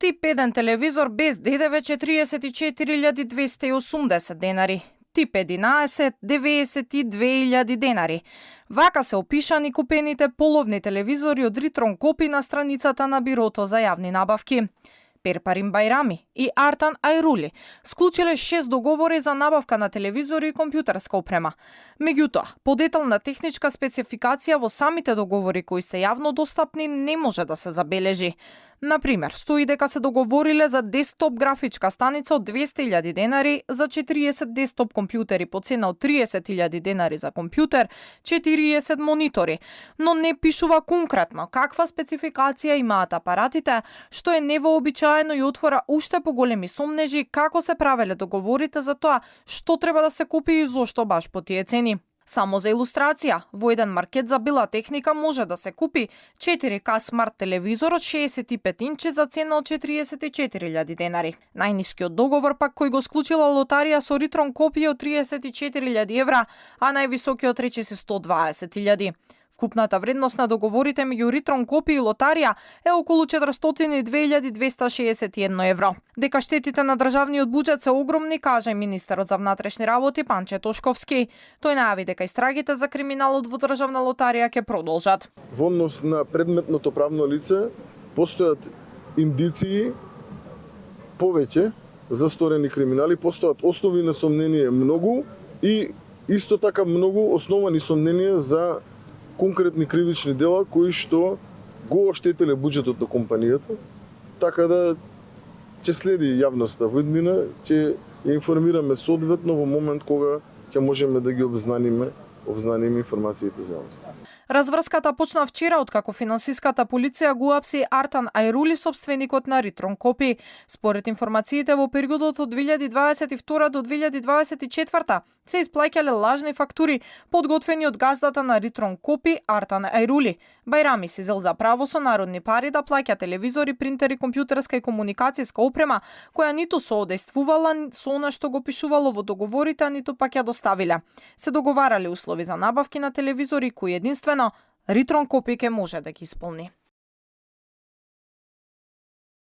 Тип 1 телевизор без ДДВ 44.280 денари. Тип 11 92.000 денари. Вака се опишани купените половни телевизори од Ритрон Копи на страницата на Бирото за јавни набавки. Перпарим Бајрами и Артан Ајрули склучиле 6 договори за набавка на телевизори и компјутерска опрема. Меѓутоа, подетална техничка спецификација во самите договори кои се јавно достапни не може да се забележи. Например, стои дека се договориле за десктоп графичка станица од 200.000 денари за 40 десктоп компјутери по цена од 30.000 денари за компјутер, 40 монитори, но не пишува конкретно каква спецификација имаат апаратите, што е невообичаено и отвора уште поголеми сомнежи како се правеле договорите за тоа што треба да се купи и зошто баш по тие цени. Само за илустрација, во еден маркет за бела техника може да се купи 4K смарт телевизор од 65 инчи за цена од 44.000 денари. Најнискиот договор пак кој го склучила лотарија со Ритрон Копи од 34.000 евра, а највисокиот речиси 120.000. Вкупната вредност на договорите меѓу Ритрон Копи и лотарија е околу 402.261 евро. Дека штетите на државниот буџет се огромни, кажа и министерот за внатрешни работи Панче Тошковски. Тој најави дека истрагите за криминалот во државна лотарија ќе продолжат. Во однос на предметното правно лице постојат индиции повеќе за сторени криминали, постојат основи на сомнение многу и исто така многу основани сомненија за конкретни кривични дела кои што го оштетиле буџетот на компанијата, така да ќе следи јавноста во иднина, ќе ја информираме соодветно во момент кога ќе можеме да ги обзнаниме информациите за јавноста. Разврската почна вчера откако финансиската полиција го апси Артан Ајрули, собственикот на Ритрон Копи. Според информациите во периодот од 2022 до 2024 се исплаќале лажни фактури подготвени од газдата на Ритрон Копи Артан Ајрули. Бајрами си зел за право со народни пари да плаќа телевизори, принтери, компјутерска и комуникацијска опрема која ниту соодействувала со она што го пишувало во договорите, а ниту пак ја доставиле. Се договарале услови за набавки на телевизори кои единствено Ритрон Копи ке може да ги исполни.